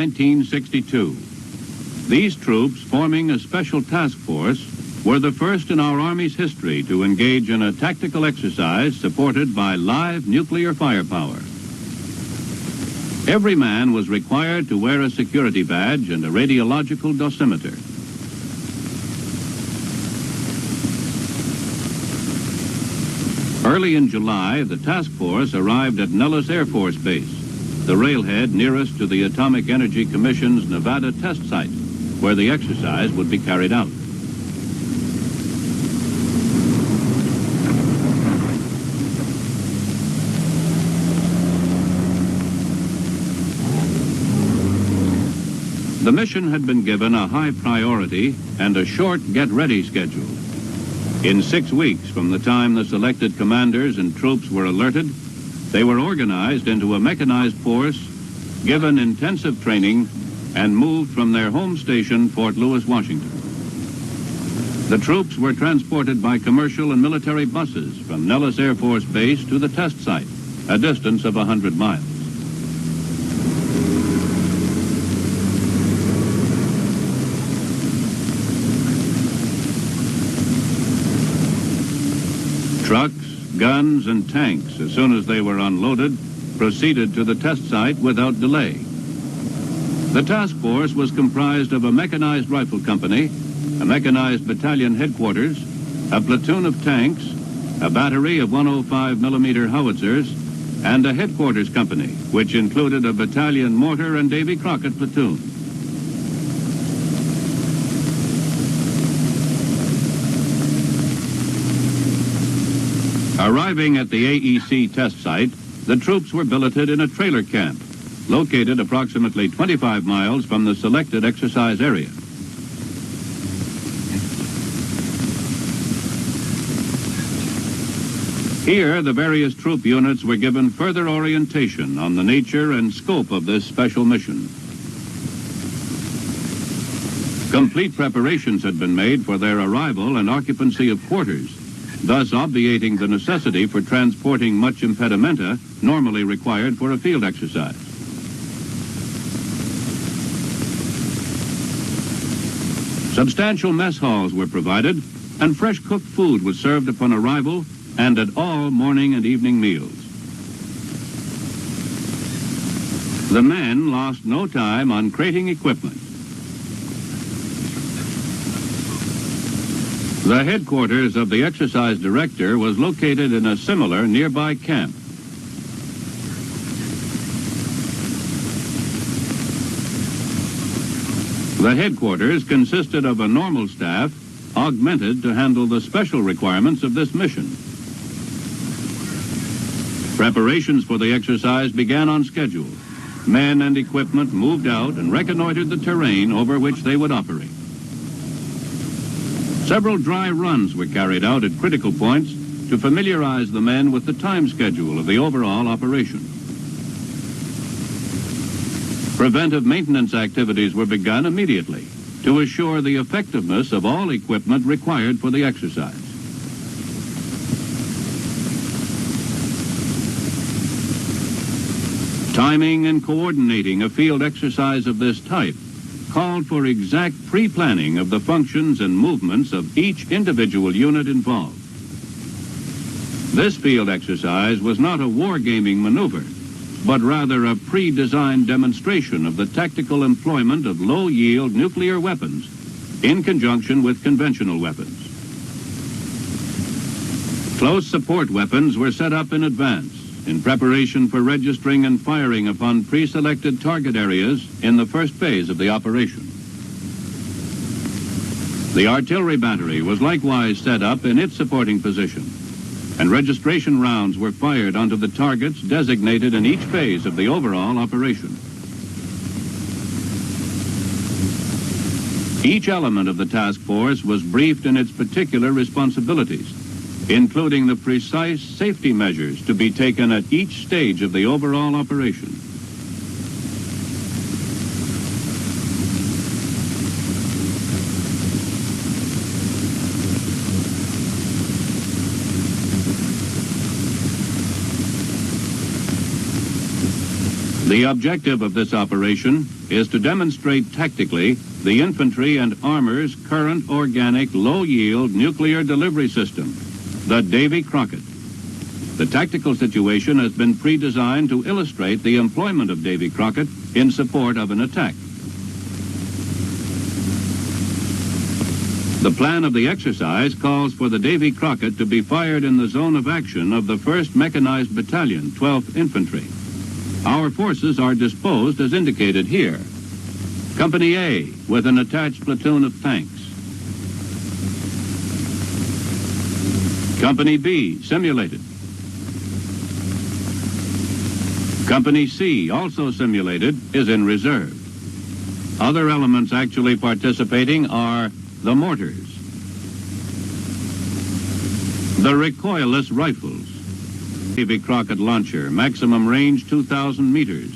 1962. These troops, forming a special task force, were the first in our Army's history to engage in a tactical exercise supported by live nuclear firepower. Every man was required to wear a security badge and a radiological dosimeter. Early in July, the task force arrived at Nellis Air Force Base, the railhead nearest to the Atomic Energy Commission's Nevada test site, where the exercise would be carried out. The mission had been given a high priority and a short get-ready schedule. In 6 weeks from the time the selected commanders and troops were alerted, they were organized into a mechanized force, given intensive training, and moved from their home station, Fort Lewis, Washington. The troops were transported by commercial and military buses from Nellis Air Force Base to the test site, a distance of 100 miles. Trucks, guns, and tanks, as soon as they were unloaded, proceeded to the test site without delay. The task force was comprised of a mechanized rifle company, a mechanized battalion headquarters, a platoon of tanks, a battery of 105mm howitzers, and a headquarters company, which included a battalion mortar and Davy Crockett platoon. Arriving at the AEC test site, the troops were billeted in a trailer camp, located approximately 25 miles from the selected exercise area. Here, the various troop units were given further orientation on the nature and scope of this special mission. Complete preparations had been made for their arrival and occupancy of quarters, thus obviating the necessity for transporting much impedimenta normally required for a field exercise. Substantial mess halls were provided, and fresh cooked food was served upon arrival and at all morning and evening meals. The men lost no time on crating equipment. The headquarters of the exercise director was located in a similar nearby camp. The headquarters consisted of a normal staff augmented to handle the special requirements of this mission. Preparations for the exercise began on schedule. Men and equipment moved out and reconnoitered the terrain over which they would operate. Several dry runs were carried out at critical points to familiarize the men with the time schedule of the overall operation. Preventive maintenance activities were begun immediately to assure the effectiveness of all equipment required for the exercise. Timing and coordinating a field exercise of this type called for exact pre-planning of the functions and movements of each individual unit involved. This field exercise was not a wargaming maneuver, but rather a pre-designed demonstration of the tactical employment of low-yield nuclear weapons in conjunction with conventional weapons. Close support weapons were set up in advance in preparation for registering and firing upon pre-selected target areas in the first phase of the operation. The artillery battery was likewise set up in its supporting position, and registration rounds were fired onto the targets designated in each phase of the overall operation. Each element of the task force was briefed in its particular responsibilities, including the precise safety measures to be taken at each stage of the overall operation. The objective of this operation is to demonstrate tactically the infantry and armor's current organic low-yield nuclear delivery system, the Davy Crockett. The tactical situation has been pre-designed to illustrate the employment of Davy Crockett in support of an attack. The plan of the exercise calls for the Davy Crockett to be fired in the zone of action of the 1st Mechanized Battalion, 12th Infantry. Our forces are disposed as indicated here. Company A with an attached platoon of tanks. Company B simulated. Company C, also simulated, is in reserve. Other elements actually participating are the mortars, the recoilless rifles, Davy Crockett launcher, maximum range 2,000 meters,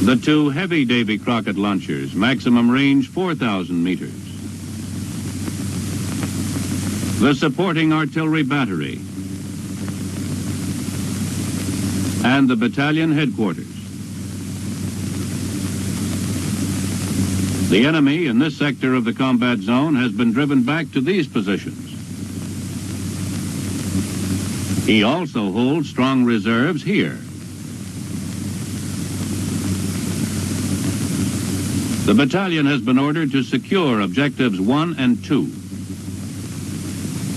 the 2 heavy Davy Crockett launchers, maximum range 4,000 meters, the supporting artillery battery, and the battalion headquarters. The enemy in this sector of the combat zone has been driven back to these positions. He also holds strong reserves here. The battalion has been ordered to secure objectives 1 and 2.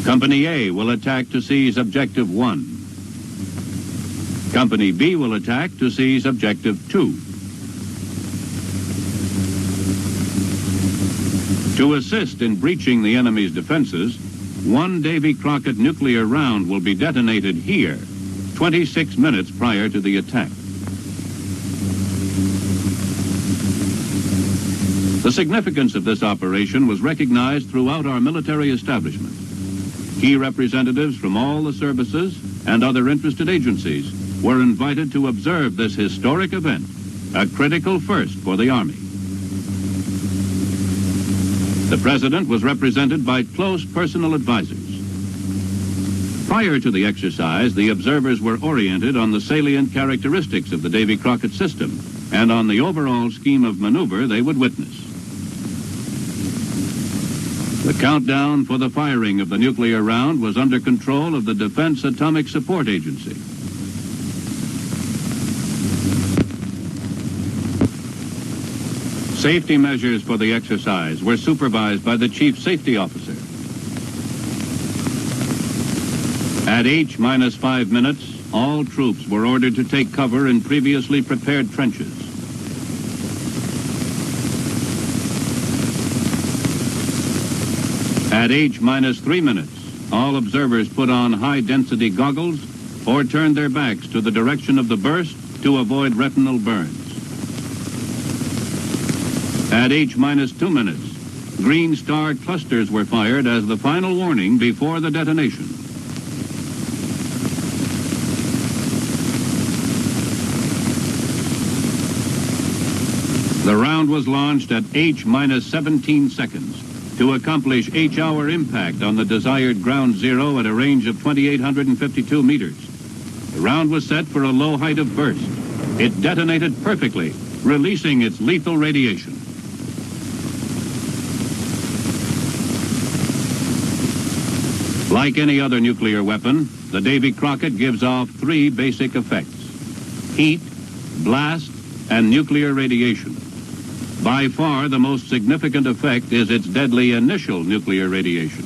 Company A will attack to seize objective 1. Company B will attack to seize objective 2. To assist in breaching the enemy's defenses, 1 Davy Crockett nuclear round will be detonated here, 26 minutes prior to the attack. The significance of this operation was recognized throughout our military establishment. Key representatives from all the services and other interested agencies were invited to observe this historic event, a critical first for the Army. The President was represented by close personal advisors. Prior to the exercise, the observers were oriented on the salient characteristics of the Davy Crockett system and on the overall scheme of maneuver they would witness. The countdown for the firing of the nuclear round was under control of the Defense Atomic Support Agency. Safety measures for the exercise were supervised by the Chief Safety Officer. At H-5 minutes, all troops were ordered to take cover in previously prepared trenches. At H-3 minutes, all observers put on high-density goggles or turned their backs to the direction of the burst to avoid retinal burns. At H-2 minutes, green star clusters were fired as the final warning before the detonation. The round was launched at H-17 seconds to accomplish H-hour impact on the desired ground zero at a range of 2,852 meters. The round was set for a low height of burst. It detonated perfectly, releasing its lethal radiation. Like any other nuclear weapon, the Davy Crockett gives off 3 basic effects: heat, blast, and nuclear radiation. By far, the most significant effect is its deadly initial nuclear radiation.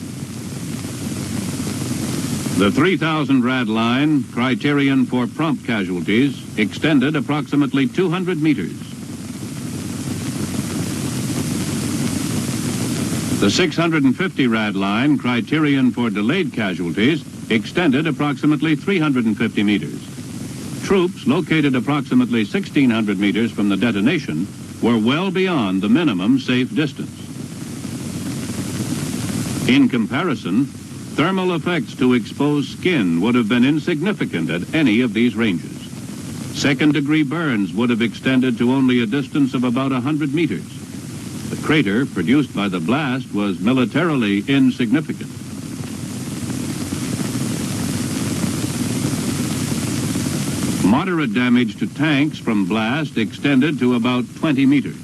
The 3,000 rad line, criterion for prompt casualties, extended approximately 200 meters. The 650 rad line, criterion for delayed casualties, extended approximately 350 meters. Troops located approximately 1,600 meters from the detonation were well beyond the minimum safe distance. In comparison, thermal effects to exposed skin would have been insignificant at any of these ranges. Second-degree burns would have extended to only a distance of about 100 meters. The crater produced by the blast was militarily insignificant. Moderate damage to tanks from blast extended to about 20 meters.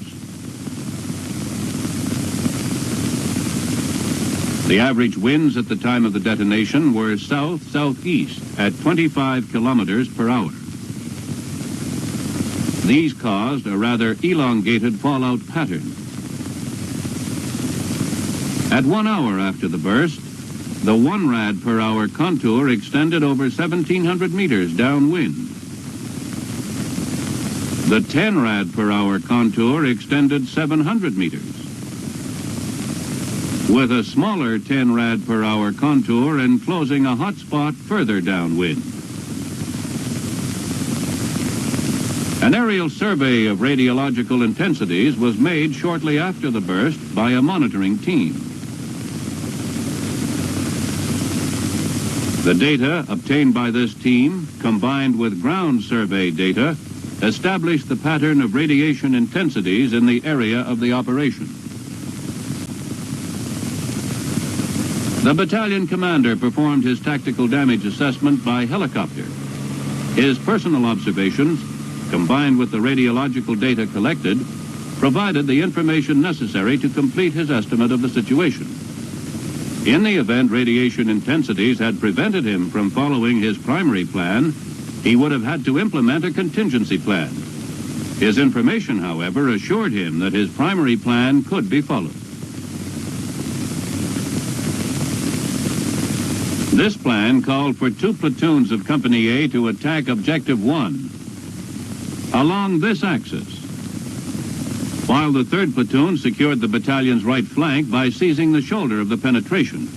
The average winds at the time of the detonation were south-southeast at 25 kilometers per hour. These caused a rather elongated fallout pattern. At 1 hour after the burst, the 1 rad per hour contour extended over 1,700 meters downwind. The 10 rad per hour contour extended 700 meters. With a smaller 10 rad per hour contour enclosing a hot spot further downwind. An aerial survey of radiological intensities was made shortly after the burst by a monitoring team. The data obtained by this team, combined with ground survey data, established the pattern of radiation intensities in the area of the operation. The battalion commander performed his tactical damage assessment by helicopter. His personal observations, combined with the radiological data collected, provided the information necessary to complete his estimate of the situation. In the event radiation intensities had prevented him from following his primary plan, he would have had to implement a contingency plan. His information, however, assured him that his primary plan could be followed. This plan called for 2 platoons of Company A to attack Objective 1 along this axis, while the 3rd platoon secured the battalion's right flank by seizing the shoulder of the penetration.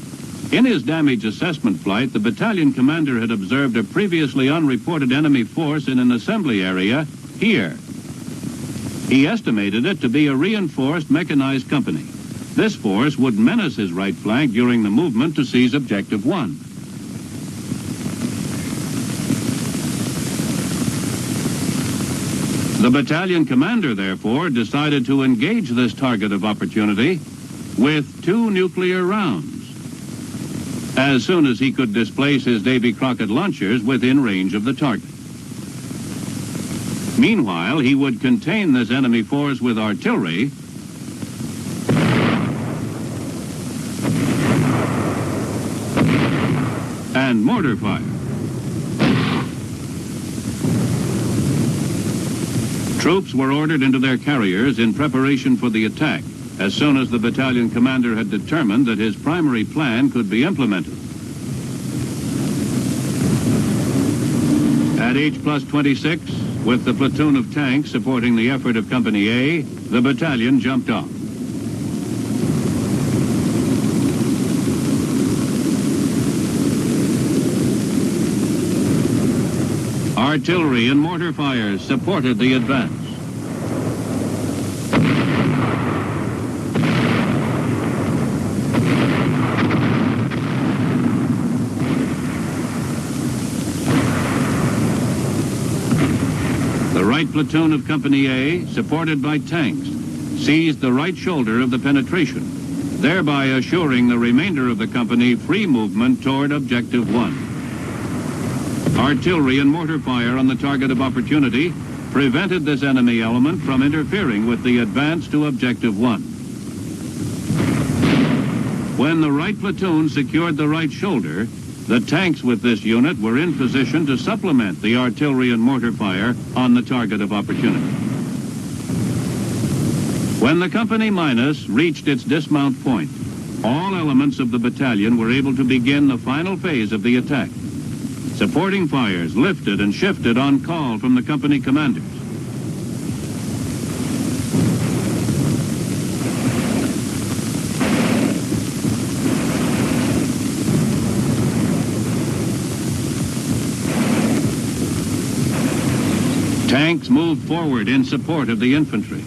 In his damage assessment flight, the battalion commander had observed a previously unreported enemy force in an assembly area here. He estimated it to be a reinforced mechanized company. This force would menace his right flank during the movement to seize Objective 1. The battalion commander, therefore, decided to engage this target of opportunity with 2 nuclear rounds as soon as he could displace his Davy Crockett launchers within range of the target. Meanwhile, he would contain this enemy force with artillery and mortar fire. Troops were ordered into their carriers in preparation for the attack as soon as the battalion commander had determined that his primary plan could be implemented. At H+26, with the platoon of tanks supporting the effort of Company A, the battalion jumped off. Artillery and mortar fires supported the advance. The right platoon of Company A, supported by tanks, seized the right shoulder of the penetration, thereby assuring the remainder of the company free movement toward Objective 1. Artillery and mortar fire on the target of opportunity prevented this enemy element from interfering with the advance to Objective 1. When the right platoon secured the right shoulder, the tanks with this unit were in position to supplement the artillery and mortar fire on the target of opportunity. When the Company Minus reached its dismount point, all elements of the battalion were able to begin the final phase of the attack. Supporting fires lifted and shifted on call from the company commanders. Tanks moved forward in support of the infantry.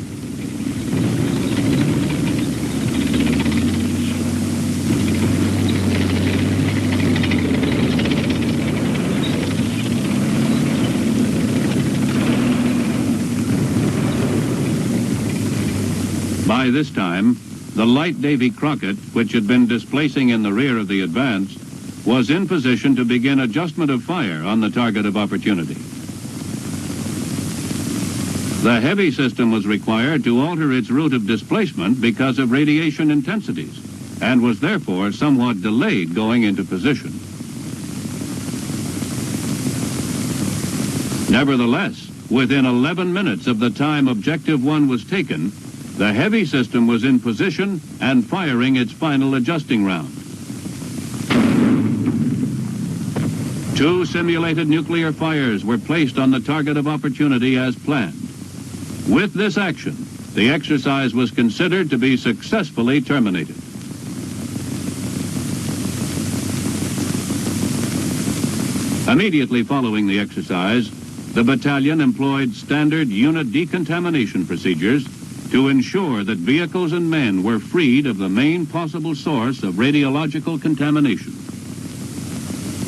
By this time, the light Davy Crockett, which had been displacing in the rear of the advance, was in position to begin adjustment of fire on the target of opportunity. The heavy system was required to alter its route of displacement because of radiation intensities, and was therefore somewhat delayed going into position. Nevertheless, within 11 minutes of the time Objective 1 was taken, the heavy system was in position and firing its final adjusting round. 2 simulated nuclear fires were placed on the target of opportunity as planned. With this action, the exercise was considered to be successfully terminated. Immediately following the exercise, the battalion employed standard unit decontamination procedures to ensure that vehicles and men were freed of the main possible source of radiological contamination.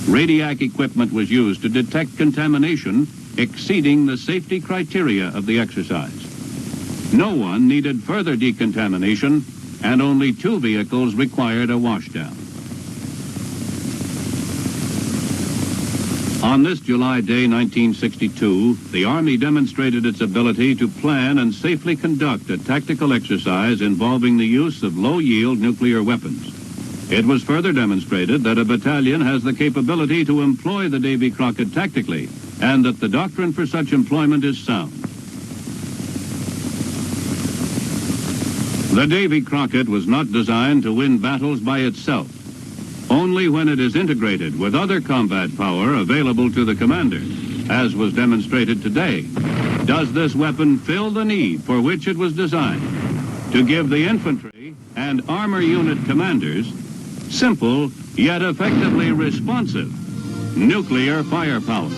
Radiac equipment was used to detect contamination exceeding the safety criteria of the exercise. No one needed further decontamination, and only 2 vehicles required a washdown. On this July day, 1962, the Army demonstrated its ability to plan and safely conduct a tactical exercise involving the use of low-yield nuclear weapons. It was further demonstrated that a battalion has the capability to employ the Davy Crockett tactically, and that the doctrine for such employment is sound. The Davy Crockett was not designed to win battles by itself. Only when it is integrated with other combat power available to the commander, as was demonstrated today, does this weapon fill the need for which it was designed, to give the infantry and armor unit commanders simple yet effectively responsive nuclear firepower.